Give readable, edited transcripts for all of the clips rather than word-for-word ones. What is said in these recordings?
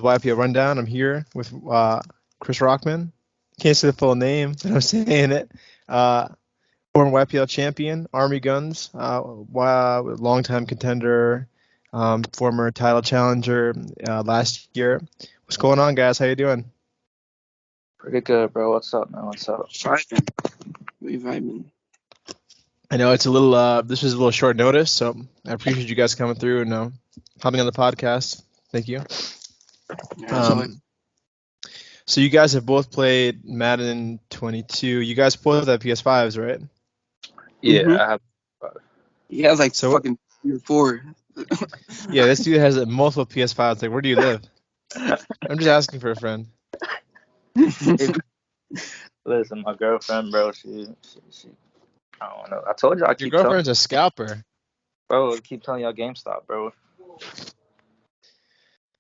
YPL Rundown. I'm here with Chris Rockman. Can't say the full name, but I'm saying it. Former YPL champion, Armygunz, longtime contender, former title challenger last year. What's going on, guys? How you doing? Pretty good, bro. What's up, man? What's up? Vibing. We vibing. I know it's a little. This was a little short notice, so I appreciate you guys coming through and coming on the podcast. Thank you. So you guys have both played Madden 22. You guys both have PS5s, right? Yeah, Mhm. I have. He has like So- fucking 3 or 4. Yeah, this dude has multiple PS5s. Like, where do you live? I'm just asking for a friend. Listen, my girlfriend, bro. She. I don't know. I told you I Your keep telling, girlfriend's a scalper. bro. I keep telling y'all GameStop, bro.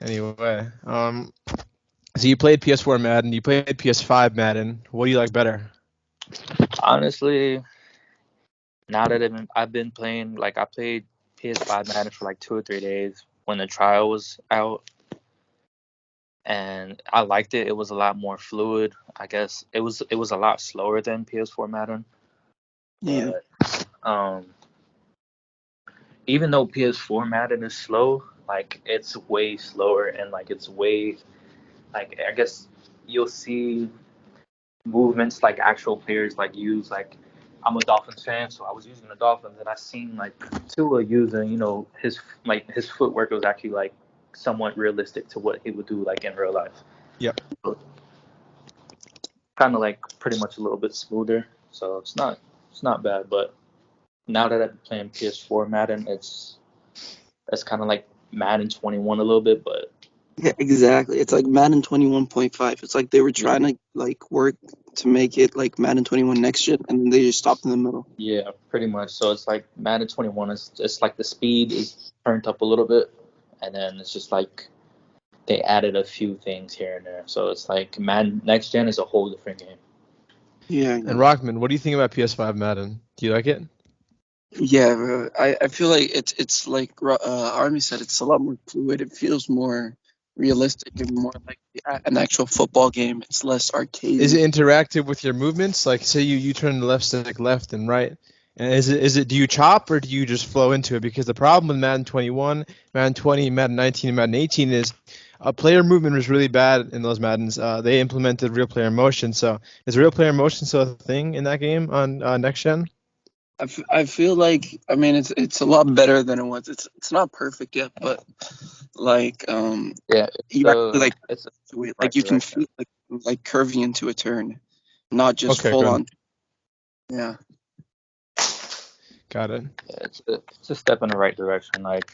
Anyway, so you played PS4 Madden. You played PS5 Madden. What do you like better? Honestly, now that I've been playing, like I played PS5 Madden for like 2 or 3 days when the trial was out, and I liked it. It was a lot more fluid. I guess it was a lot slower than PS4 Madden. Yeah. But, even though PS4 Madden is slow, like it's way slower and like it's way like I guess you'll see movements like actual players like use like I'm a Dolphins fan, so I was using the Dolphins and I seen like Tua using, his footwork was actually like somewhat realistic to what he would do like in real life. Yep. Kind of like pretty much a little bit smoother. So it's not bad, but now that I've been playing PS4 Madden, it's kind of like Madden 21 a little bit, but Yeah, exactly. It's like Madden 21.5. It's like they were trying to like work to make it like Madden 21 next gen, and then they just stopped in the middle. yeah, pretty much. So it's like Madden 21 is just like the speed is turned up a little bit, and then it's just like they added a few things here and there. So it's like Madden next gen is a whole different game. Yeah. And Rockman, what do you think about PS5 Madden? Do you like it? Yeah, bro. I feel like it's like Army said, it's a lot more fluid. It feels more realistic and more like an actual football game. It's less arcade. Is it interactive with your movements? Like, say you turn the left stick left and right. And is it do you chop or do you just flow into it? Because the problem with Madden 21, Madden 20, Madden 19, and Madden 18 is player movement was really bad in those Maddens. They implemented real player motion. So is real player motion still a thing in that game on next gen? I feel like, I mean, it's a lot better than it was. It's not perfect yet, but like Yeah, you actually like it's do it. right Like you can direction. feel like curving into a turn, not just Okay, full good. on. Yeah. Got it. Yeah, it's a step in the right direction. Like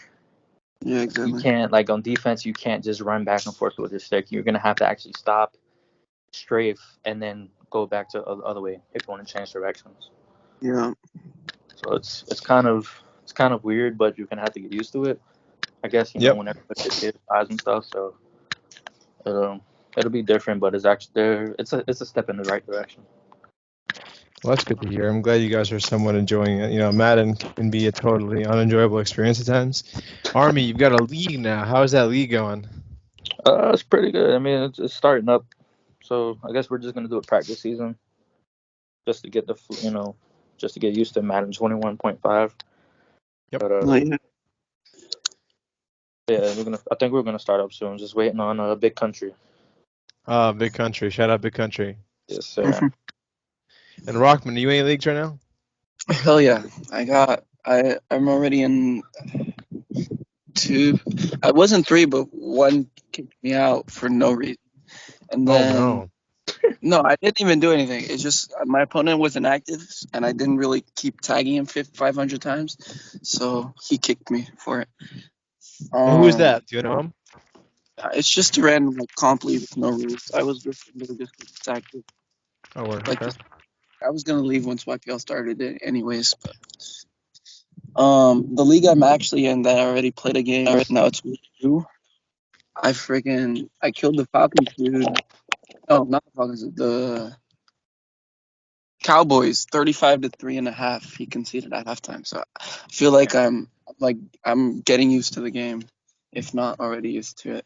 Yeah, you exactly. can't like on defense, you can't just run back and forth with your stick. You're gonna have to actually stop, strafe, and then go back to the other way if you want to change directions. Yeah. So it's kind of weird, but you're gonna have to get used to it. I guess Yep. whenever you get PS5s and stuff, so it'll be different, but it's actually there. It's a step in the right direction. Well, that's good to hear. I'm glad you guys are somewhat enjoying it. You know, Madden can be a totally unenjoyable experience at times. Army, you've got a league now. How is that league going? It's pretty good. I mean, it's starting up, so I guess we're just gonna do a practice season just to get just to get used to Madden 21.5. Yep. But Yeah. yeah, I think we're gonna start up soon. Just waiting on Big Country. Big country. Shout out Big Country. Yes, sir. And Rockman, are you in any leagues right now? Hell yeah. I'm already in 2. I wasn't 3, but 1 kicked me out for no reason. And Oh then no. no, I didn't even do anything. It's just my opponent was inactive, and I didn't really keep tagging him 500 times, so he kicked me for it. And who is that? Do you know him? It's just a random like comp league with no rules. I was just active. Oh, Like okay. I was gonna leave once YPL started it, anyways. But the league I'm actually in that I already played a game. Now it's week 2. I killed the Falcons dude. No, not the Falcons. The Cowboys, 35 to 3.5. He conceded at halftime. So I feel like I'm getting used to the game, if not already used to it.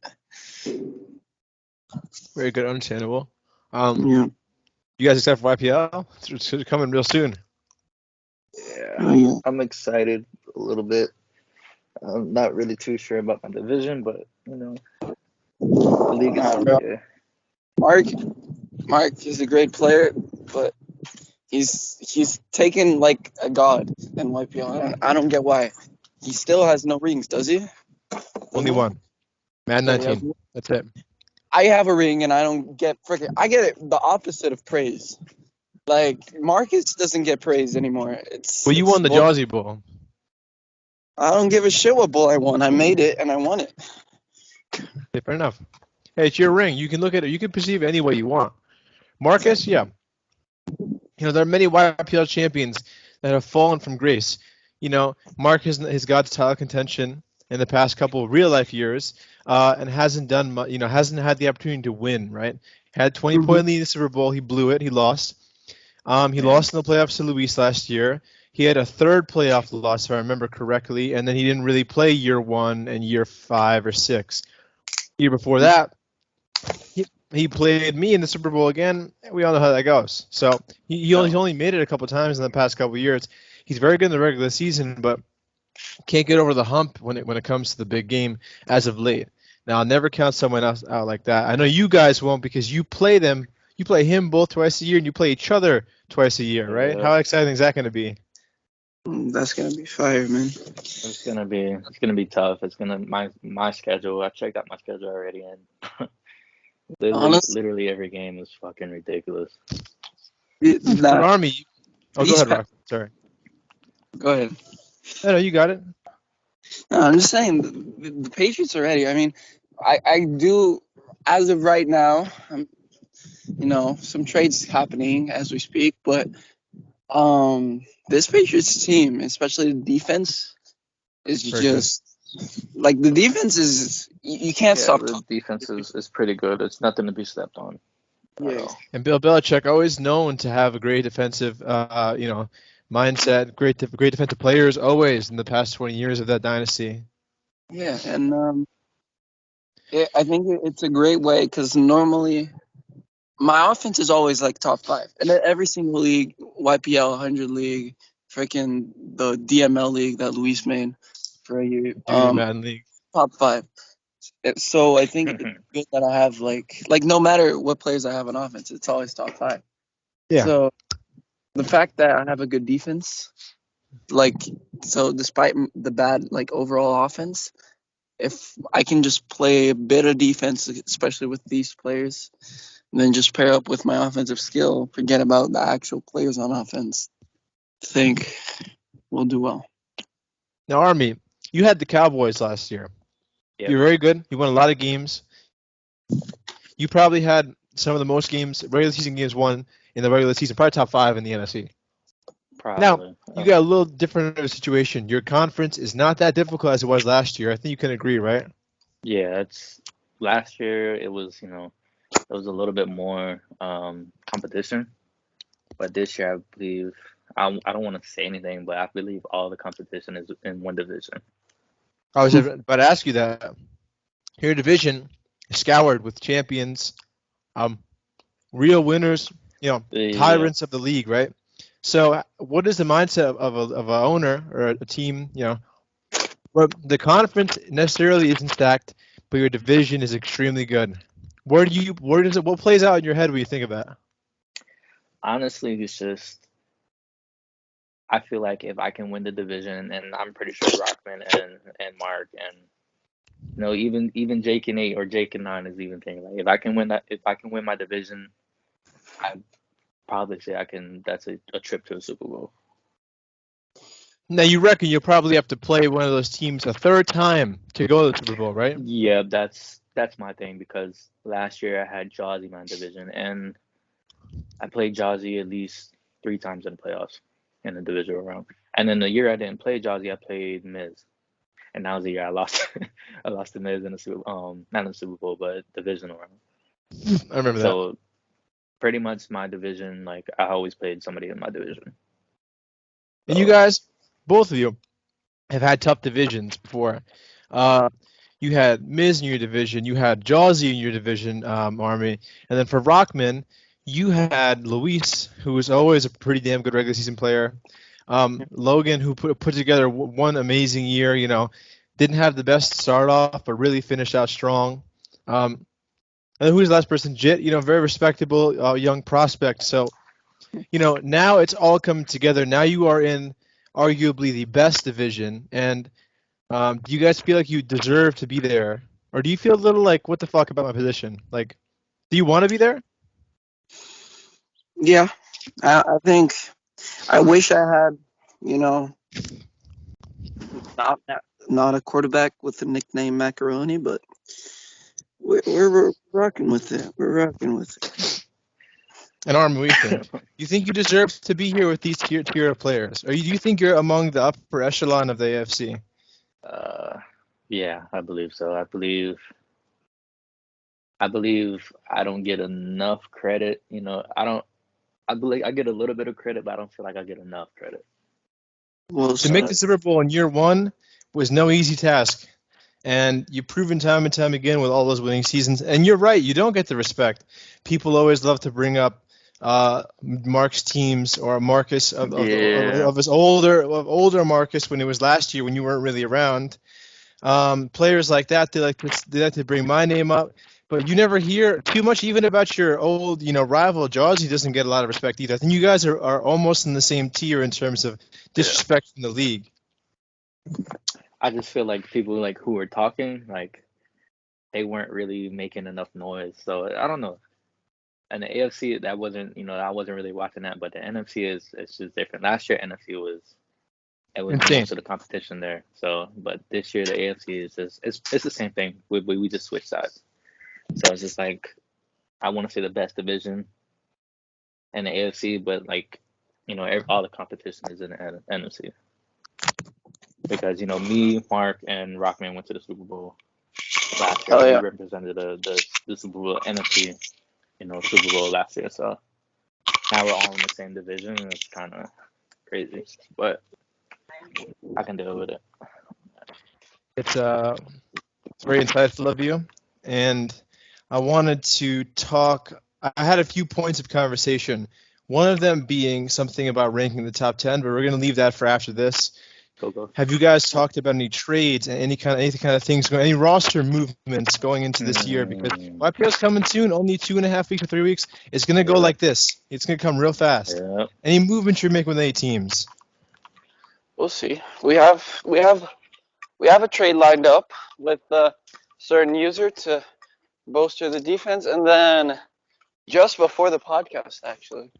Very good, understandable. Yeah. You guys excited for YPL? It's coming real soon. Yeah, Yeah. I'm excited a little bit. I'm not really too sure about my division, but the league is Nah, bro. okay. Mark is a great player, but he's taken like a god in YPL. I don't get why. He still has no rings, does he? Only one. Madden Yeah, he has 19. That's it. I have a ring and I don't get I get it the opposite of praise. Like Marcus doesn't get praise anymore. Well, you It's won the bull. Jawsy Bowl. I don't give a shit what bull I won. I made it and I won it. Okay, fair enough. Hey, it's your ring. You can look at it. You can perceive it any way you want. Marcus, yeah. There are many YPL champions that have fallen from grace. Mark has got to title contention in the past couple of real life years, and hasn't done much. Hasn't had the opportunity to win. Right? Had 20-point lead in the Super Bowl. He blew it. He lost. He Yeah. lost in the playoffs to Luis last year. He had a third playoff loss, if I remember correctly, and then he didn't really play year 1 and year 5 or 6. Year before that, he played me in the Super Bowl again. We all know how that goes. So he's only made it a couple times in the past couple of years. He's very good in the regular season, but can't get over the hump when it comes to the big game as of late. Now I'll never count someone else out like that. I know you guys won't because you play them. You play him both twice a year, and you play each other twice a year, right? Yeah. How exciting is that going to be? That's gonna be fire, man. It's gonna be tough. It's gonna my schedule. I checked out my schedule already, and Honestly, literally every game is fucking ridiculous. For that Army, go these. ahead, Rock. Sorry. Go ahead. No, you got it. No, I'm just saying the Patriots are ready. I mean, I do as of right now. Some trades happening as we speak, but this Patriots team, especially the defense, is Very good. just like the defense is you can't Yeah, stop the talking. defense is pretty good. It's nothing to be stepped on at Yeah, all. And Bill Belichick always known to have a great defensive, mindset. Great defensive players always in the past 20 years of that dynasty. yeah, and I think it's a great way because normally my offense is always like top 5, and then every single league, YPL 100 league, freaking the DML league that Luis made for a year, Duty Madden League. top 5. So I think it's good that I have like no matter what players I have on offense, it's always top 5. Yeah. So the fact that I have a good defense, like so despite the bad like overall offense, if I can just play a bit of defense, especially with these players, and then just pair up with my offensive skill, forget about the actual players on offense, I think we'll do well. Now, Army, you had the Cowboys last year. Yep. You're very good. You won a lot of games. You probably had some of the most games, regular season games won in the regular season, probably top 5 in the NFC. Now, Probably. you got a little different of a situation. Your conference is not that difficult as it was last year. I think you can agree, right? Yeah, it's last year it was, it was a little bit more competition, but this year I believe I don't want to say anything, but I believe all the competition is in one division. I was about to ask you that. Your division is scoured with champions, real winners, Yeah. tyrants of the league, right? So, what is the mindset of a owner or a team? Well, the conference necessarily isn't stacked, but your division is extremely good. What plays out in your head when you think of that? Honestly, it's just I feel like if I can win the division, and I'm pretty sure Rockman and Mark and even Jake and 8 or Jake and 9 is even thinking like if I can win my division, I probably say I can. That's a trip to the Super Bowl. Now, you reckon you'll probably have to play one of those teams a third time to go to the Super Bowl, right? Yeah, that's my thing because last year I had Jazzy in my division, and I played Jazzy at least 3 times in the playoffs in the divisional round. And then the year I didn't play Jazzy, I played Miz, and that was the year I lost. I lost to Miz in the not in the Super Bowl, but divisional round. I remember that. So pretty much my division, like I always played somebody in my division. And you guys, both of you, have had tough divisions before. you had Miz in your division, you had Jawsy in your division, Army, and then for Rockman, you had Luis, who was always a pretty damn good regular season player. Logan, who put together one amazing year, didn't have the best start off, but really finished out strong. And who's the last person? Jit, very respectable young prospect. So, now it's all coming together. Now you are in arguably the best division, and do you guys feel like you deserve to be there, or do you feel a little like, what the fuck about my position? Like, do you want to be there? Yeah, I think I wish I had, not a quarterback with the nickname Macaroni, but we're rocking with it. We're rocking with it. And Arm, what do you think? You think you deserve to be here with these tier of players, or do you think you're among the upper echelon of the AFC? Yeah, I believe so. I believe I don't get enough credit. I believe I get a little bit of credit, but I don't feel like I get enough credit. Well, To make the Super Bowl in year one was no easy task. And you've proven time and time again with all those winning seasons. And you're right, you don't get the respect. People always love to bring up Mark's teams or Marcus of his older Marcus when it was last year when you weren't really around. Players like that, they like to bring my name up. But you never hear too much even about your old, rival Jaws. He doesn't get a lot of respect either. I think you guys are almost in the same tier in terms of disrespect in the league. I just feel like people like who were talking, like they weren't really making enough noise. So I don't know. And the AFC, that wasn't, I wasn't really watching that, but the NFC it's just different. Last year NFC was Insane. most of the competition there. So, but this year the AFC is just it's the same thing. We just switched sides. So it's just like I want to say the best division in the AFC, but like all the competition is in the NFC. Because me, Mark, and Rockman went to the Super Bowl last year. We represented the Super Bowl NFC, Super Bowl last year. So now we're all in the same division, and it's kind of crazy, but I can deal with it. It's very insightful of you, and I wanted to talk. I had a few points of conversation. One of them being something about ranking the top 10, but we're going to leave that for after this. Go. Have you guys talked about any trades and any kind of things, any roster movements going into this year? Because YPL's coming soon, only 2.5 weeks or 3 weeks. It's going to go like this. It's going to come real fast. Yeah. Any movements you're making with any teams? We'll see. We have a trade lined up with a certain user to bolster the defense, and then just before the podcast, actually.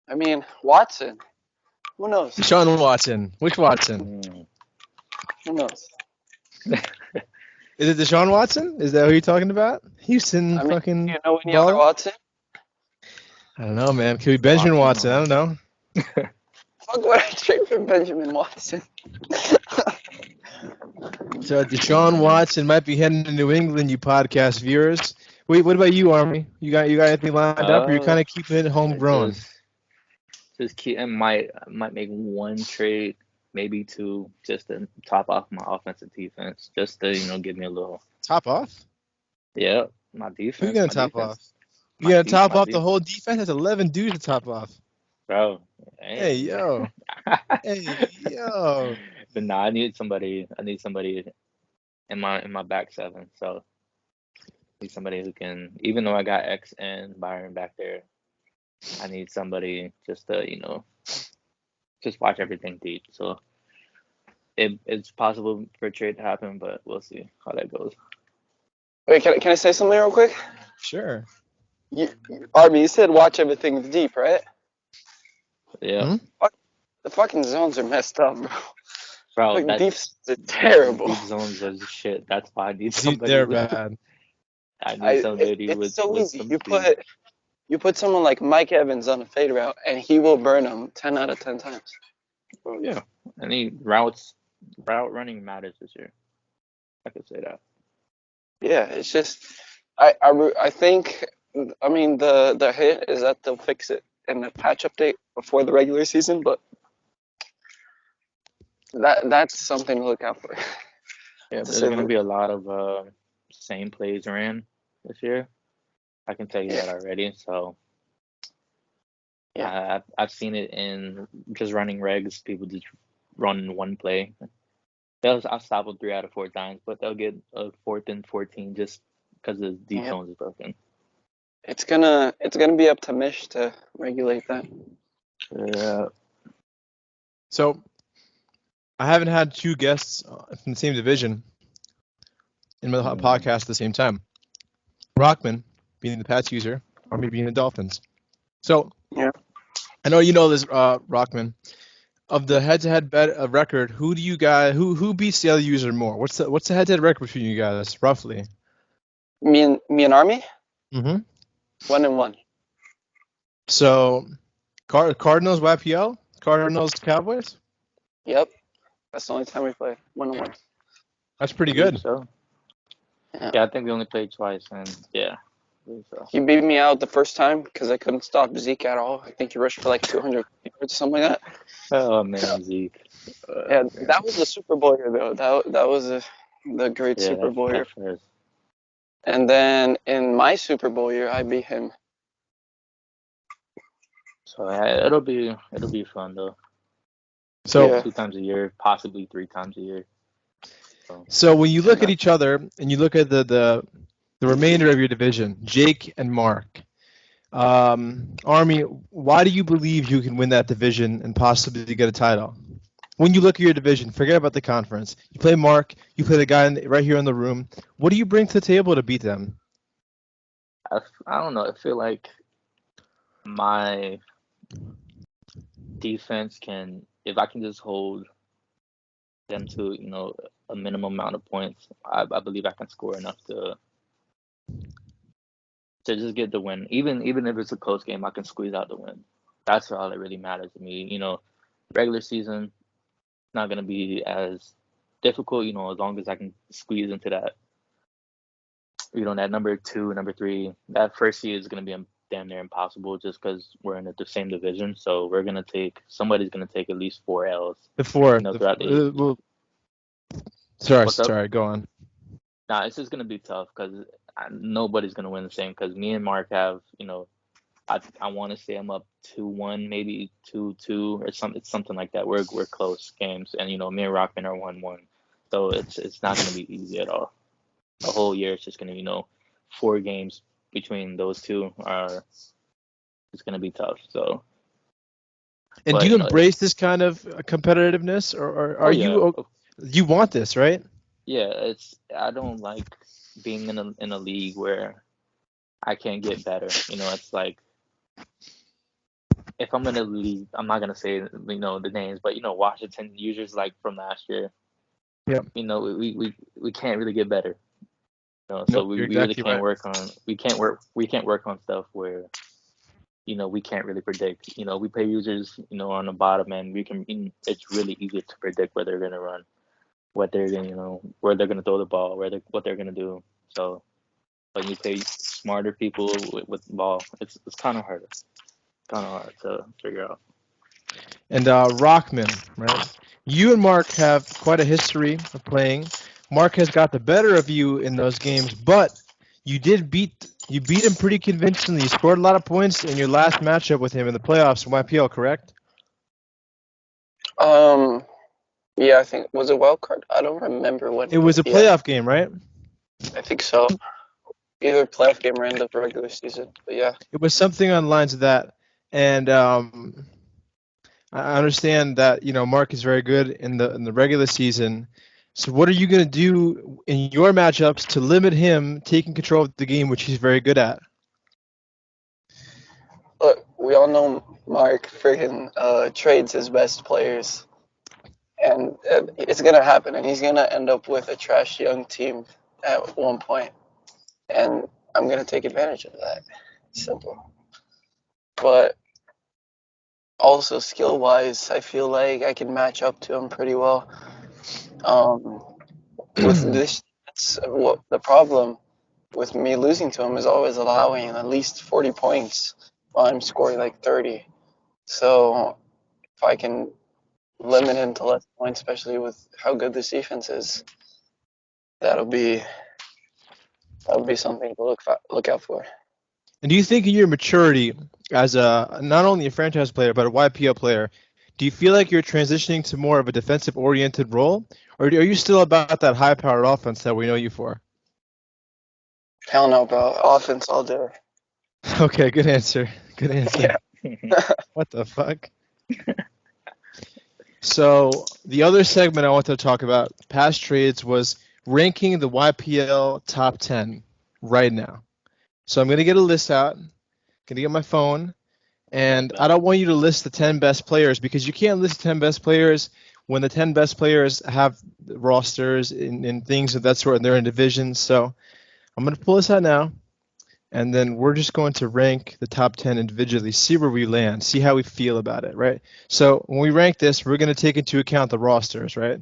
I mean, Watson. Who knows? Deshaun Watson. Which Watson? Who knows? Is it Deshaun Watson? Is that who you're talking about? Houston fucking. You know any other Watson? I don't know, man. Could be Benjamin Watson. I don't know. Fuck, what I trade for Benjamin Watson? So Deshaun Watson might be heading to New England, you podcast viewers. Wait, what about you, Army? You got anything lined up, or you're kind of keeping it homegrown? Just keep. I might make one trade, maybe two, just to top off my offensive defense, just to give me a little top off. Yeah, my defense. Who you gonna top off? You gonna top off the whole defense? That's 11 dudes to top off. Bro. Hey yo. Hey yo. But nah, I need somebody in my back seven. So I need somebody who can, even though I got X and Byron back there, I need somebody just to, just watch everything deep. So it's possible for a trade to happen, but we'll see how that goes. Wait, can I say something real quick? Sure. Army, you said watch everything deep, right? Yeah. The fucking zones are messed up, bro. Bro, defense are terrible. Deep zones are shit. That's why I need somebody. They're bad. I need somebody it's with so with easy. some You put someone like Mike Evans on a fade route, and he will burn them 10 out of 10 times. Oh yeah, any route running matters this year. I could say that. Yeah, it's just I think the hit is that they'll fix it in the patch update before the regular season, but that's something to look out for. Yeah, to there's say going to the be a lot of same plays ran this year. I can tell you yeah, that already. So yeah, I've seen it in just running regs. People just run one play. I'll stop them 3 out of 4 times, but they'll get a 4th and 14 just because the deep yeah. zones is broken. It's gonna be up to Mish to regulate that. Yeah. So I haven't had two guests from the same division in my podcast at the same time. Rockman being the Pats user, or me being the Dolphins. So Yeah. I know you know this, Rockman. Of the head-to-head bet record, who do you guys who beats the other user more? What's the head-to-head record between you guys roughly? Me and Army, Mm-hmm. 1-1. So Cardinals YPL, Cardinals Cowboys. Yep, that's the only time we play 1-1. That's I pretty believe good. so. Yeah. Yeah, I think we only played twice, and yeah, I believe so. He beat me out the first time because I couldn't stop Zeke at all. I think he rushed for like 200 yards or something like that. Oh man, Zeke. Yeah, that was the Super Bowl year though. That was the great Yeah, Super Bowl year. that first. And then in my Super Bowl year, I beat him. So yeah, it'll be fun though. So Yeah. 2 times a year, possibly 3 times a year. so when you look at each other and you look at the remainder of your division, Jake and Mark, Army, why do you believe you can win that division and possibly get a title? When you look at your division, forget about the conference. You play Mark, you play the guy right here in the room. What do you bring to the table to beat them? I don't know. I feel like my defense can, if I can just hold them to, a minimum amount of points, I believe I can score enough to just get the win. Even if it's a close game, I can squeeze out the win. That's all that really matters to me. Regular season not gonna be as difficult, as long as I can squeeze into that, that number 2, number 3. That first seed is gonna be damn near impossible just because we're in the same division. So somebody's gonna take at least 4 L's, Before, throughout the. What's up? sorry, go on. Nah, it's just gonna be tough because nobody's gonna win the same. Because me and Mark have, I want to say I'm up 2-1, maybe 2-2 or something like that. We're close games, and me and Rockman are 1-1, so it's not gonna be easy at all. The whole year it's just gonna 4 games between those two it's gonna be tough. So, And do but you embrace this kind of competitiveness, or are yeah, you want this, right? yeah. I don't like being in a league where I can't get better. It's like if I'm in a league, I'm not gonna say the names, but Washington users like from last year. Yeah. We can't really get better. So Nope, we, you're we really exactly can't right. work on we can't work on stuff where we can't really predict. We play users on the bottom, and it's really easy to predict where they're gonna run, what they're gonna where they're gonna throw the ball, what they're gonna do. So when you play smarter people with the ball, it's kind of hard. Kind of hard to figure out. And Rockman, right? You and Mark have quite a history of playing. Mark has got the better of you in those games, but you beat him pretty convincingly. You scored a lot of points in your last matchup with him in the playoffs in YPL, correct? Yeah, I think was it wild card? I don't remember what. It was a Yeah, playoff game, right? I think so. Either playoff game or end of the regular season. But yeah. It was something on the lines of that. And I understand that Mark is very good in the regular season. So what are you going to do in your matchups to limit him taking control of the game, which he's very good at? Look, we all know Mark friggin' trades his best players, and it's gonna happen, and he's gonna end up with a trash young team at one point, and I'm gonna take advantage of that. Simple. But also skill-wise, I feel like I can match up to him pretty well. With this, that's what the problem with me losing to him is always allowing at least 40 points while I'm scoring like 30. So if I can limit him to less points, especially with how good this defense is, That'll be something to look out for. And do you think in your maturity as a not only a franchise player but a YPL player, do you feel like you're transitioning to more of a defensive-oriented role, or are you still about that high-powered offense that we know you for? Hell no, bro. Offense all day. Okay, good answer. Good answer. Yeah. What the fuck? So the other segment I wanted to talk about, past trades, was ranking the YPL top 10 right now. So I'm going to get a list out, going to get my phone, and I don't want you to list the 10 best players because you can't list 10 best players when the 10 best players have rosters and things of that sort and they're in divisions. So I'm going to pull this out now, and then we're just going to rank the top 10 individually, see where we land, see how we feel about it, right? So when we rank this, we're going to take into account the rosters, right?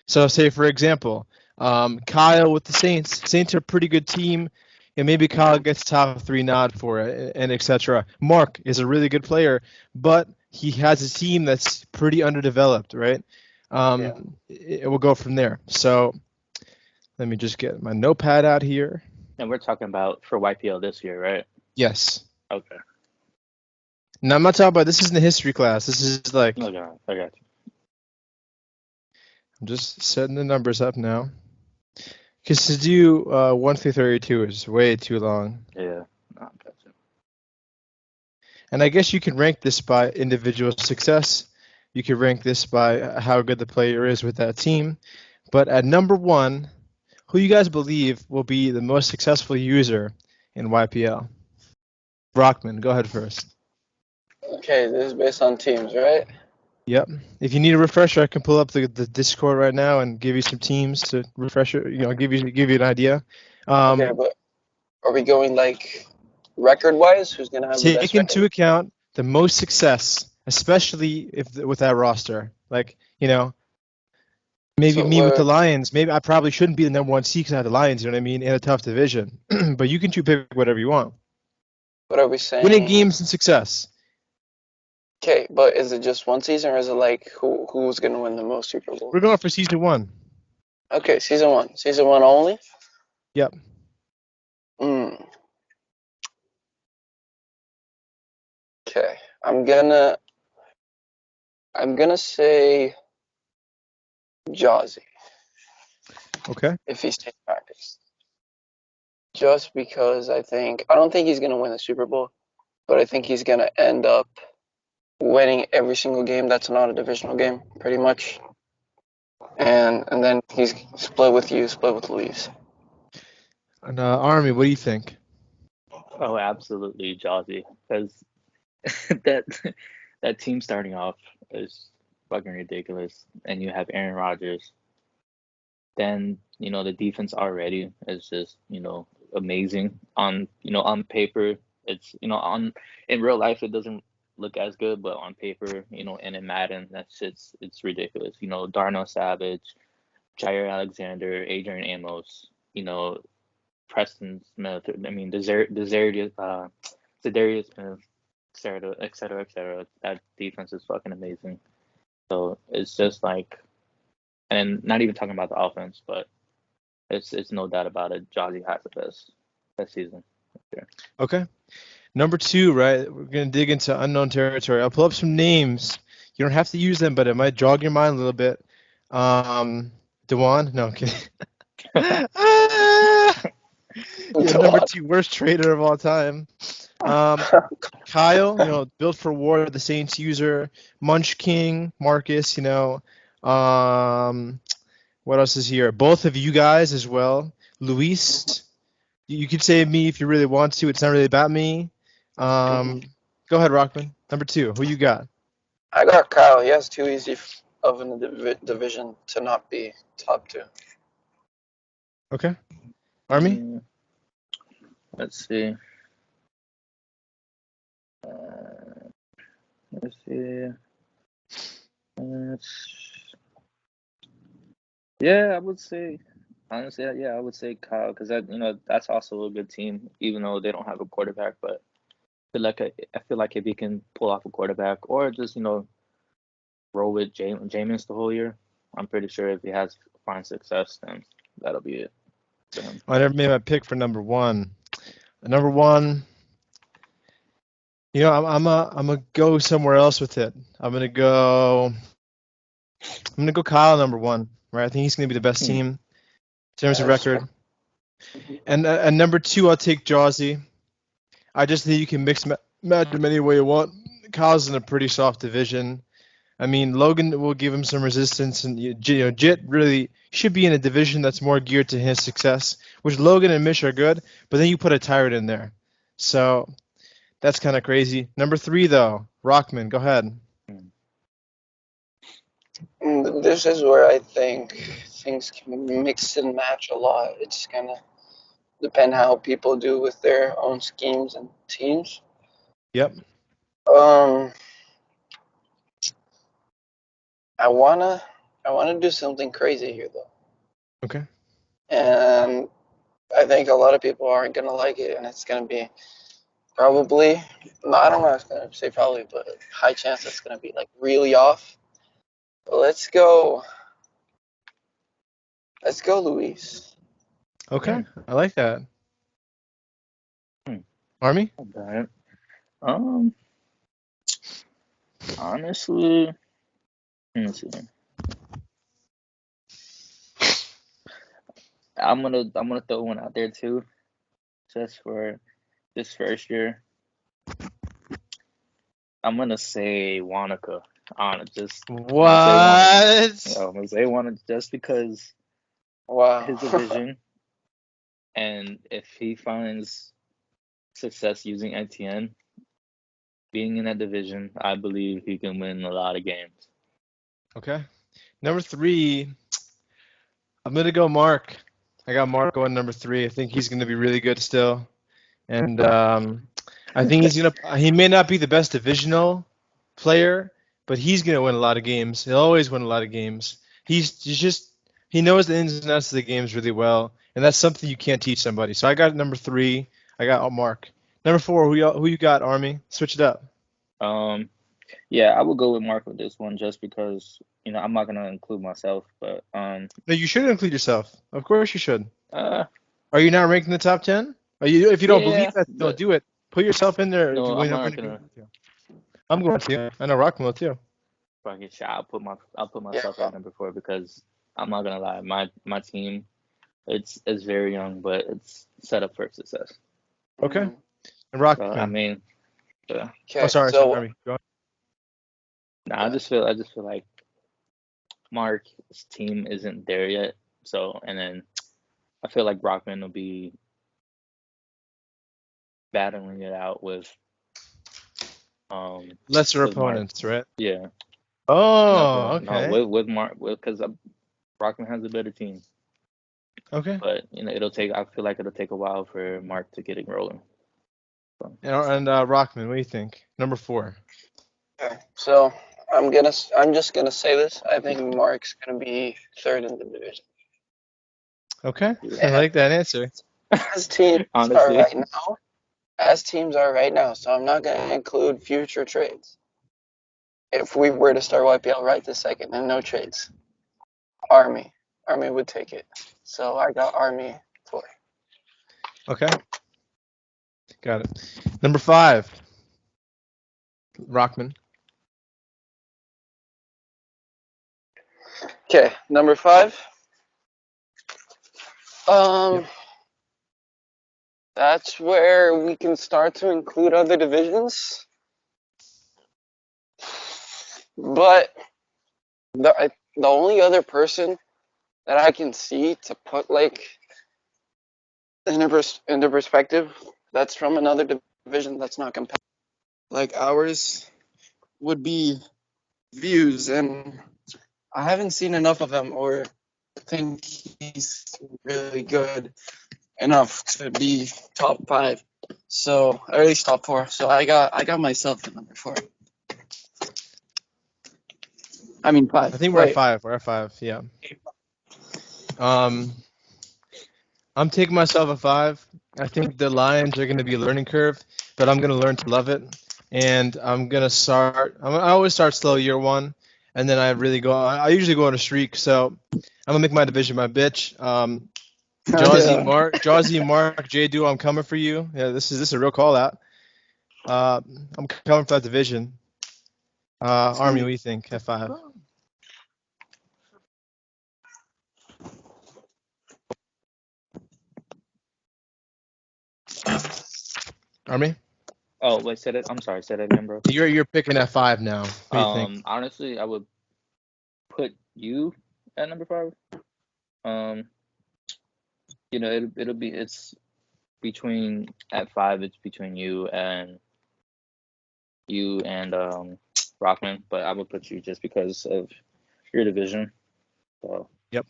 So say, for example, Kyle with the Saints. Saints are a pretty good team, and maybe Kyle gets top 3 nod for it, and etc. Mark is a really good player, but he has a team that's pretty underdeveloped, right? It will go from there. So let me just get my notepad out here. And we're talking about for YPL this year, right? Yes. Okay. Now I'm not talking about this isn't a history class. This is like Okay, I got you. I'm just setting the numbers up now. Because to do 1 through 32 is way too long. Yeah, I got you. And I guess you can rank this by individual success. You can rank this by how good the player is with that team. But at number 1, who you guys believe will be the most successful user in YPL? Rockman, go ahead first. Okay, this is based on teams, right? Yep. If you need a refresher, I can pull up the Discord right now and give you some teams to refresh it. Give you an idea. Okay, but are we going like record-wise? Who's gonna have the Take best record? into account the most success, especially if with that roster. Like, maybe So me with the Lions. Maybe I probably shouldn't be the number 1 seed because I have the Lions. You know what I mean? In a tough division, but you can pick whatever you want. what are we saying? Winning games and success. Okay, but is it just one season, or is it like who's gonna win the most Super Bowl? We're going for season 1. Okay, season one. Season one only. Yep. Okay, I'm gonna say Jazzy Okay. if he stays practice. Just because I don't think he's gonna win the Super Bowl, but I think he's gonna end up winning every single game that's not a divisional game, pretty much. And then he's split with the Leafs. And Army, what do you think? Oh, absolutely, Jazzy, because that that team starting off is fucking ridiculous, and you have Aaron Rodgers. Then the defense already is just amazing on paper. It's on in real life it doesn't look as good, but on paper and in Madden it's ridiculous. Darnell Savage, Jair Alexander, Adrian Amos, Preston Smith. I mean Zadarius Smith, et cetera, et cetera. That defense is fucking amazing. So it's just like, and not even talking about the offense, but it's no doubt about it. Jazzy has the best season. Sure. Okay. Number 2, right? We're going to dig into unknown territory. I'll pull up some names. You don't have to use them, but it might jog your mind a little bit. Dewan? No, I'm kidding. Number 2 worst trader of all time. Kyle, built for war, the Saints user. Munch King, Marcus, what else is here? Both of you guys as well. Luis, you could say me if you really want to. It's not really about me. Go ahead, Rockman. Number 2, who you got? I got Kyle. He has too easy of a division to not be top 2. Okay. Army? Let's see. Let's see. Yeah, I would say. Honestly, yeah, I would say Kyle because that's also a good team, even though they don't have a quarterback. But I feel like if he can pull off a quarterback or just roll with Jameis the whole year, I'm pretty sure if he has fine success, then that'll be it for him. I never made my pick for number one. Number one, I'm gonna go somewhere else with it. I'm gonna go Kyle number one. Right, I think he's gonna be the best team in terms of record. And number two, I'll take Jawsy. I just think you can match him any way you want. Kyle's in a pretty soft division. I mean, Logan will give him some resistance, and Jit really should be in a division that's more geared to his success, which Logan and Mish are good, but then you put a Tyrant in there. So that's kind of crazy. Number three, though, Rockman, go ahead. This is where I think things can mix and match a lot. It's going to depend how people do with their own schemes and teams. Yep. I wanna do something crazy here though. Okay. And I think a lot of people aren't gonna like it, and it's gonna be probably, no, I don't know if I was gonna say probably, but high chance it's gonna be like really off. But let's go Luis. Okay, I like that. Army? Okay. Honestly, let me see. I'm gonna throw one out there too, just for this first year. I'm gonna say Wanaka. I'm What? gonna say Wanaka just because Wow. his division, and if he finds success using ITN, being in that division, I believe he can win a lot of games. Okay. Number three, I'm gonna go Mark. I got Mark going number three. I think he's gonna be really good still, and I think he may not be the best divisional player, but he's gonna win a lot of games. He'll always win a lot of games. He knows the ins and outs of the games really well, and that's something you can't teach somebody. So I got number three. I got Mark. Number four, who you got, Army? Switch it up. Yeah, I will go with Mark with this one just because I'm not gonna include myself, but No, you should include yourself. Of course you should. Are you not ranked in the top 10? If you don't yeah, believe that, don't do it. Put yourself in there. No, if you I'm not gonna. I'm going to. I know Rockman will too. If I get shot, I'll put myself at number 4 because I'm not gonna lie, my team, it's very young, but it's set up for success. Okay. And Rockman. I mean, yeah. Okay, sorry. Army. Go on. Nah, I just feel like Mark's team isn't there yet. So, and then I feel like Rockman will be battling it out with lesser opponents, Mark. Right? Yeah. Oh, okay. No, with Mark, because Rockman has a better team. Okay. But I feel like it'll take a while for Mark to get it rolling. So. And Rockman, what do you think? Number 4. Okay. So I'm just gonna say this. I think Mark's gonna be third in the division. Okay. I like that answer. As teams are right now, so I'm not gonna include future trades. If we were to start YPL right this second and no trades, Army would take it. So I got Army 4. Okay. Got it. Number 5. Rockman. Okay, number 5. That's where we can start to include other divisions. But the only other person that I can see to put into perspective that's from another division that's not competitive like ours would be Views, and I haven't seen enough of him or think he's really good enough to be top 5. So, or at least top 4. So I got myself at number 4. I mean 5. I think we're at 5. We're at 5. Yeah. I'm taking myself at 5. I think the Lions are going to be a learning curve, but I'm going to learn to love it. And I'm going to I always start slow year 1, and then I usually go on a streak. So I'm gonna make my division my bitch. Jawsy Mark, J Duo, I'm coming for you. Yeah, this is a real call out. I'm coming for that division. Army, what do you think? F5. Army? Oh, wait, I'm sorry, say that again, bro. You're picking F5 now. What do you think? Honestly, I would put you at number 5. It's between at 5. It's between you and Rockman, but I would put you just because of your division. So. Yep.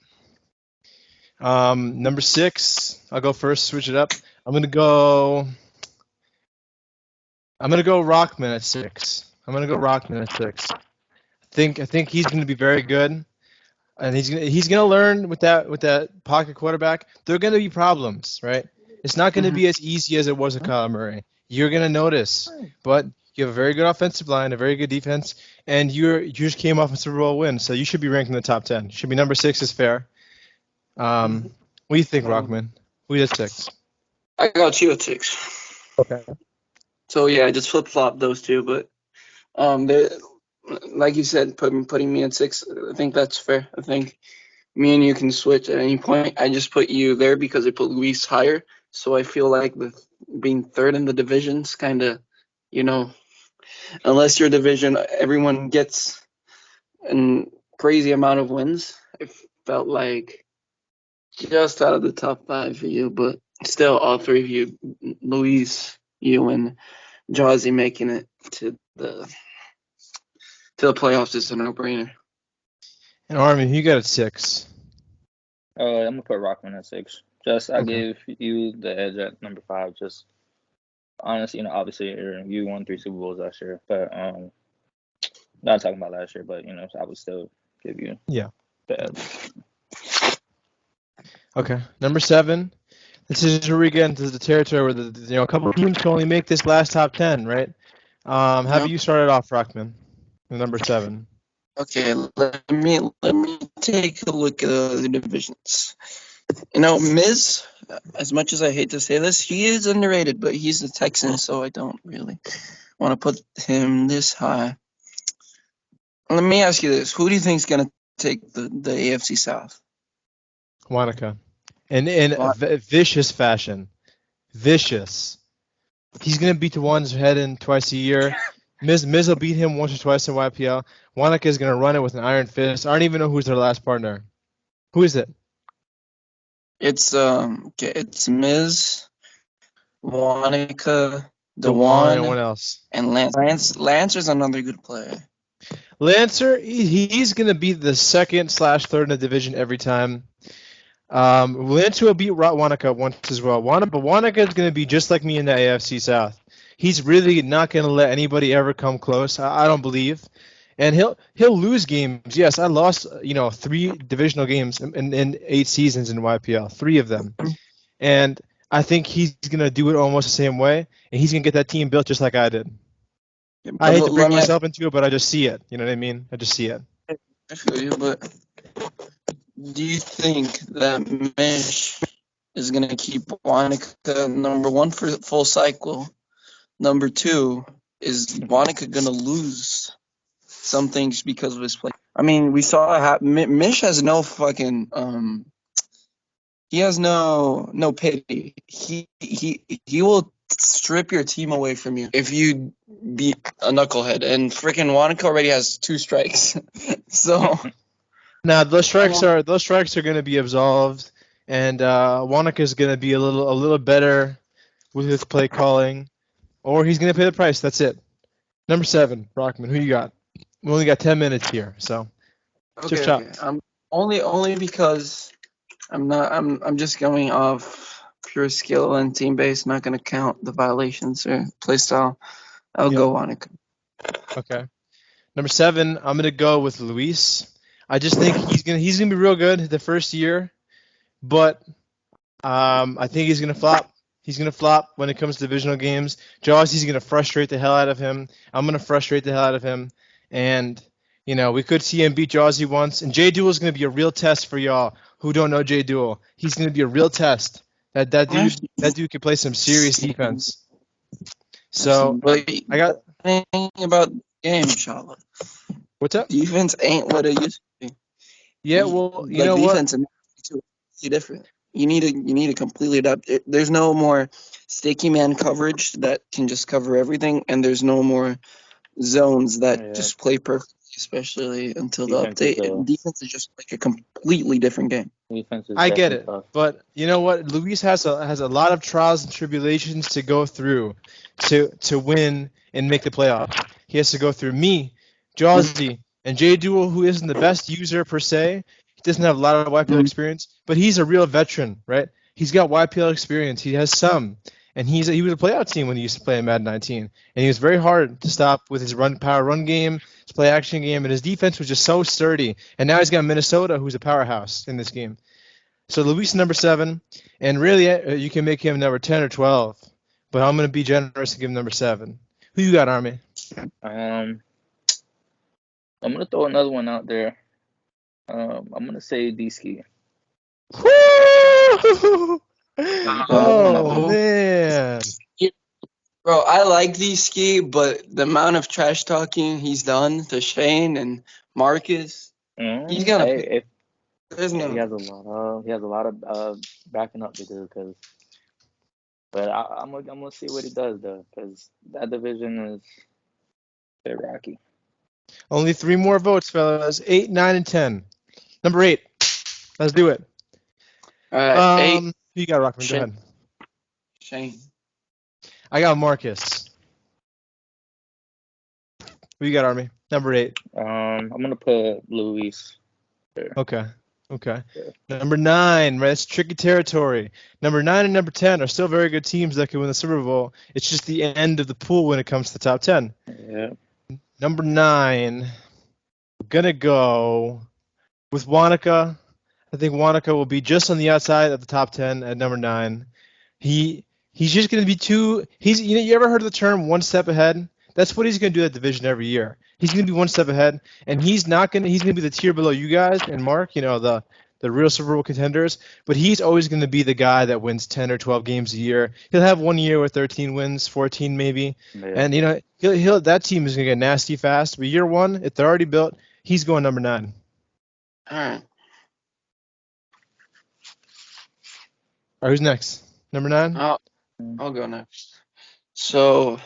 Number 6. I'll go first. Switch it up. I'm gonna go Rockman at 6. I think he's gonna be very good, and he's gonna learn with that pocket quarterback. There are gonna be problems, right? It's not gonna be as easy as it was with Kyler Murray. You're gonna notice, but you have a very good offensive line, a very good defense, and you just came off a Super Bowl win, so you should be ranked in the top 10. Should be number 6 is fair. What do you think, Rockman? Who's at 6? I got you at 6. Okay. So yeah, I just flip flop those two, but like you said, putting me at 6, I think that's fair. I think me and you can switch at any point. I just put you there because I put Luis higher, so I feel like with being third in the division's kind of, unless your division everyone gets a crazy amount of wins, it felt like just out of the top 5 for you, but still all 3 of you, Luis, you, and Jawsy making it to the playoffs is a no-brainer. And Armin, you got at 6. I'm gonna put Rockman at 6. I gave you the edge at number 5. Just honestly, obviously you won 3 Super Bowls last year, but not talking about last year, but I would still give you the edge. Okay, number 7. This is where we get into the territory where a couple of teams can only make this last top 10, right? Have you started off, Rockman? Number 7. Okay, let me take a look at the divisions. Miz, as much as I hate to say this, he is underrated, but he's a Texan, so I don't really want to put him this high. Let me ask you this: who do you think is going to take the AFC South? Wanaka. In vicious fashion. Vicious. He's going to beat the ones heading twice a year. Miz will beat him once or twice in YPL. Wanaka is going to run it with an iron fist. I don't even know who's their last partner. Who is it? It's Miz, Wanaka, Dewan, and what else? And Lance. Lancer's another good player. Lancer, he's going to be the second/third in the division every time. Lancer will beat Wanaka once as well. But Wanaka is going to be just like me in the AFC South. He's really not going to let anybody ever come close. I don't believe. And he'll lose games. Yes, I lost 3 divisional games in 8 seasons in YPL, 3 of them. And I think he's going to do it almost the same way, and he's going to get that team built just like I did. I hate to bring myself into it, but I just see it. You know what I mean? I just see it. I feel you, but do you think that Mish is going to keep Wanaka number 1 for the full cycle? Number 2, is Wanaka going to lose some things because of his play? I mean, we saw Mish has no fucking he has no pity. He will strip your team away from you if you beat a knucklehead, and freaking Wanaka already has 2 strikes. So now those strikes are going to be absolved, and Wanaka is going to be a little better with his play calling, or he's going to pay the price. That's it. Number 7, Rockman. Who you got? We only got 10 minutes here, so. Okay. Only because I'm just going off pure skill and team base, not going to count the violations or play style. I'll go Wanaka. Okay. Number 7, I'm going to go with Luis. I just think he's gonna be real good the first year, but I think he's going to flop. He's going to flop when it comes to divisional games. Jawsy's going to frustrate the hell out of him. I'm going to frustrate the hell out of him. And, We could see him beat Jawsy once. And J Duel is going to be a real test for y'all who don't know J Duel. He's going to be a real test. That dude could play some serious defense. So but I got anything about the game, Shala. what's up? Defense ain't what it used to be. Yeah, well, you know defense what? is completely different. You need to completely adapt. There's no more sticky man coverage that can just cover everything, and there's no more zones that just play perfectly, especially until the update. Defense is just like a completely different game. I get it, but you know what? Luis has a lot of trials and tribulations to go through to win and make the playoff. He has to go through me, Jawsy, and J Duel, who isn't the best user per se. He doesn't have a lot of YPL experience, but he's a real veteran, right? He's got YPL experience. He has some, and he was a playoff team when he used to play in Madden 19, and he was very hard to stop with his run game, his play action game, and his defense was just so sturdy. And now he's got Minnesota, who's a powerhouse in this game. So Luis number 7, and really you can make him number 10 or 12, but I'm gonna be generous and give him number 7. Who you got, Army? I'm gonna throw another one out there. I'm gonna say D-Ski. Oh man, bro, I like D-Ski, but the amount of trash talking he's done to Shane and Marcus, he's gonna. He has a lot of backing up to do, but I'm gonna see what he does though, because that division is a bit rocky. Only 3 more votes, fellas. 8, 9, and 10. Number 8. Let's do it. All right, 8. Who you got, Rockman? Go ahead. Shane. I got Marcus. Who you got, Army? Number 8. I'm gonna put Luis there. Okay. Yeah. Number 9, right? It's tricky territory. Number 9 and number 10 are still very good teams that can win the Super Bowl. It's just the end of the pool when it comes to the top 10. Yeah. Number 9, we're gonna go with Wanaka. I think Wanaka will be just on the outside of the top 10 at number 9. He's just gonna be too. You ever heard of the term one step ahead? That's what he's gonna do that division every year. He's gonna be one step ahead, and he's gonna be the tier below you guys and Mark. The real Super Bowl contenders. But he's always gonna be the guy that wins 10 or 12 games a year. He'll have one year with 13 wins, 14 maybe, and he'll that team is gonna get nasty fast. But year 1, if they're already built, he's going number 9. All right. All right, who's next? Number 9. I'll go next. So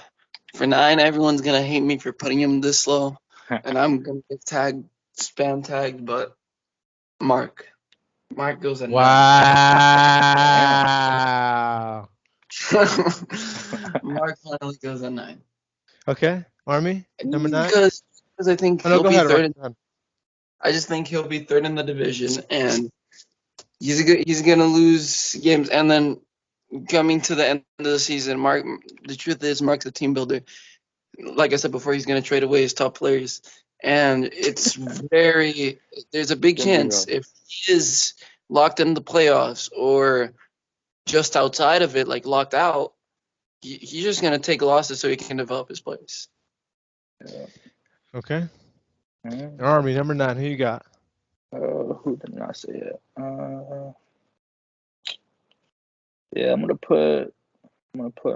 for 9, everyone's gonna hate me for putting him this low, and I'm gonna get spam tagged, but Mark goes at 9. Wow. Mark finally goes at 9. Okay, Army, number 9. Because I think he'll be third. I just think he'll be third in the division, and he's gonna lose games, and then coming to the end of the season, the truth is Mark's a team builder. Like I said before, he's going to trade away his top players. And it's there's a big chance if he is locked in the playoffs or just outside of it, like locked out, he's just going to take losses so he can develop his players. Yeah. Okay. Army, number 9, who you got? Who did not say it? Yeah, I'm gonna put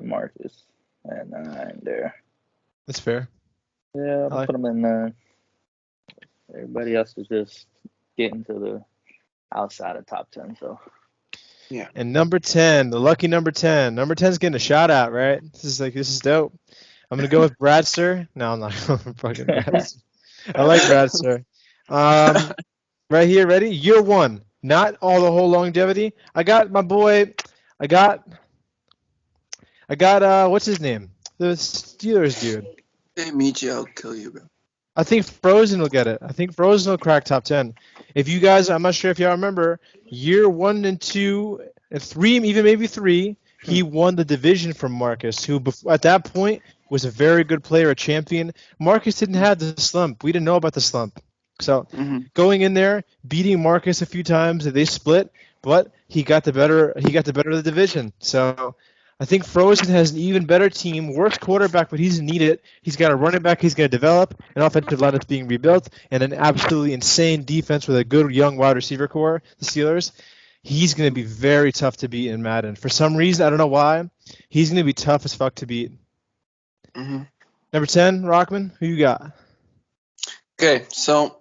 Marcus at 9 there. That's fair. Yeah, I'm gonna put him in 9. Everybody else is just getting to the outside of top 10. So. Yeah. And number 10, the lucky number 10. Number 10's getting a shout out, right? This is dope. I'm gonna go with Bradster. No, I'm not going with fucking Bradster. I like Bradster. Right here, ready? Year 1, not all the whole longevity. I got my boy. I got what's his name? The Steelers dude. Hey, Michi, I'll kill you, bro. I think Frozen will get it. I think Frozen will crack top 10. If you guys, I'm not sure if y'all remember, year 1 and 2 and 3, even maybe 3, he won the division from Marcus, who at that point was a very good player, a champion. Marcus didn't have the slump. We didn't know about the slump. So going in there, beating Marcus a few times, they split, but he got the better of the division. So I think Frozen has an even better team, worse quarterback, but he doesn't need it. He's got a running back he's going to develop, an offensive line that's being rebuilt, and an absolutely insane defense with a good young wide receiver core, the Steelers. He's going to be very tough to beat in Madden. For some reason, I don't know why, he's going to be tough as fuck to beat. Mm-hmm. Number 10, Rockman, who you got? Okay, so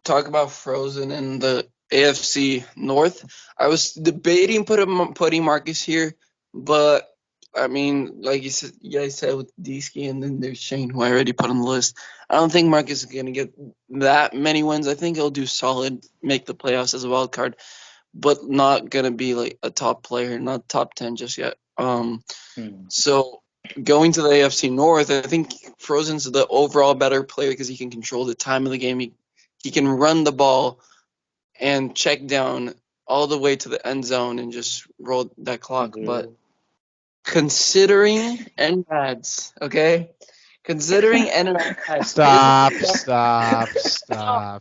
talk about Frozen in the AFC North. I was debating putting Marcus here, but I mean, like you guys said with Deesky, and then there's Shane, who I already put on the list. I don't think Marcus is gonna get that many wins. I think he'll do solid, make the playoffs as a wild card, but not gonna be like a top player, not top 10 just yet. So going to the AFC North, I think Frozen's the overall better player because he can control the time of the game. He can run the ball and check down all the way to the end zone and just roll that clock. Yeah. But considering NRADs, okay? Considering NRADs. Stop.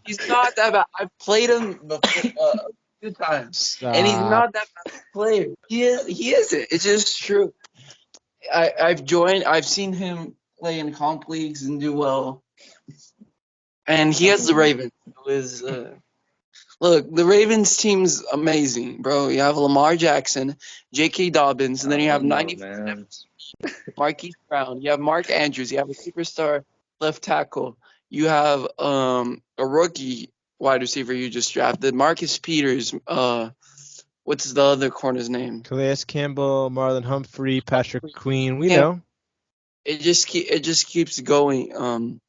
He's not that bad. I've played him before, a few times. Stop. And he's not that bad of a player. He isn't. It's just true. I've seen him play in comp leagues and do well. And he has the Ravens, who is look, the Ravens team's amazing, bro. You have Lamar Jackson, J.K. Dobbins, and then you have 90 Marquise Brown. You have Mark Andrews. You have a superstar left tackle. You have a rookie wide receiver you just drafted, Marcus Peters. What's the other corner's name? Calais Campbell, Marlon Humphrey, Patrick Queen. We know. It just keeps going.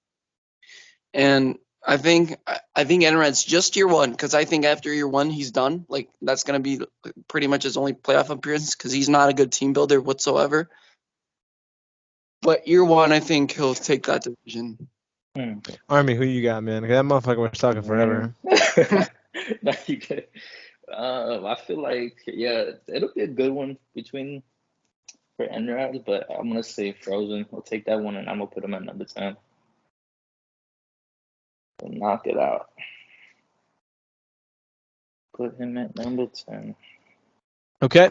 And I think Enrad's just year one, because I think after year one he's done. Like, that's gonna be pretty much his only playoff appearance because he's not a good team builder whatsoever. But year one, I think he'll take that division. Army, who you got, man? 'Cause that motherfucker was talking forever. No, you get it. I feel like, yeah, it'll be a good one for NRAD, but I'm gonna say Frozen. I'll take that one, and I'm gonna put him at number 10. So knock it out. Put him at number 10. Okay.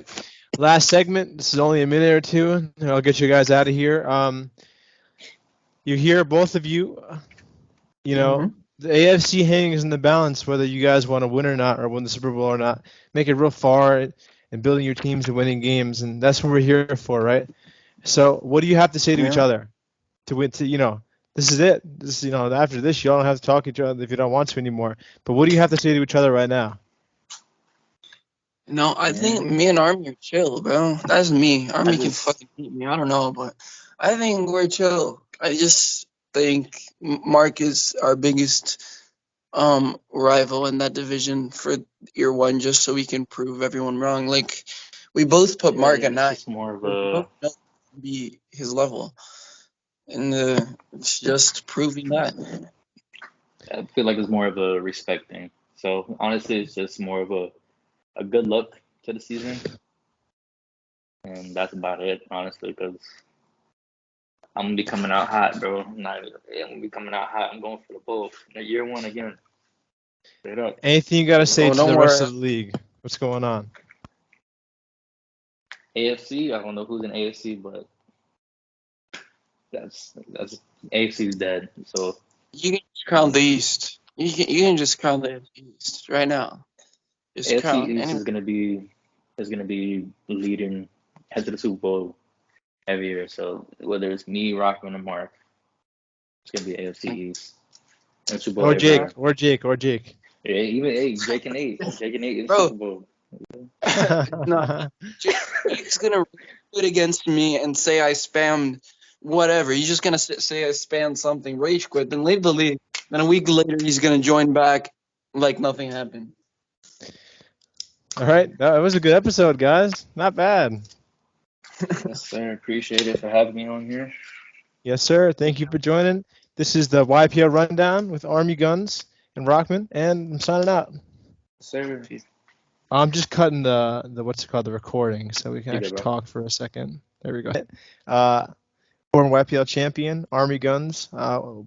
Last segment. This is only a minute or two, and I'll get you guys out of here. You hear, both of you, the AFC hangs in the balance whether you guys want to win or not, or win the Super Bowl or not. Make it real far and building your teams and winning games, and that's what we're here for, right? So what do you have to say to each other to win? This is it. After this, you all don't have to talk to each other if you don't want to anymore. But what do you have to say to each other right now? No, I think me and Army are chill, bro. That's me. Army can fucking beat me. I don't know, but I think we're chill. I just think Mark is our biggest rival in that division for year one, just so we can prove everyone wrong. Like, we both put Mark at 9. It's more of be his level, and it's just proving that. I feel like it's more of a respect thing. So honestly, it's just more of a good look to the season, and that's about it, honestly, because I'm gonna be coming out hot, bro. I'm gonna be coming out hot. I'm going for the Bulls. Year one again. Straight up. Anything you gotta say to the rest of the league? What's going on? AFC, I don't know who's in AFC, but that's AFC's dead. So you can just crown the East. You can just crown the East right now. Just AFC East is gonna be leading head to the Super Bowl every year. So whether it's me, Rockman, or Mark, it's gonna be AFC East. And Super Bowl or Jake. Yeah, even Jake and 8 in Bro. Super Bowl. No, Jake's gonna do it against me and say I spammed whatever. He's just gonna say I spammed something, rage quit, then leave the league. Then a week later, he's gonna join back like nothing happened. All right, that was a good episode, guys. Not bad. Yes, sir. Appreciate it for having me on here. Yes, sir. Thank you for joining. This is the YPL Rundown with Armygunz and Rockman, and I'm signing out. Sir. I'm just cutting the the recording, so we can actually talk for a second. There we go. Former YPL champion, Armygunz, long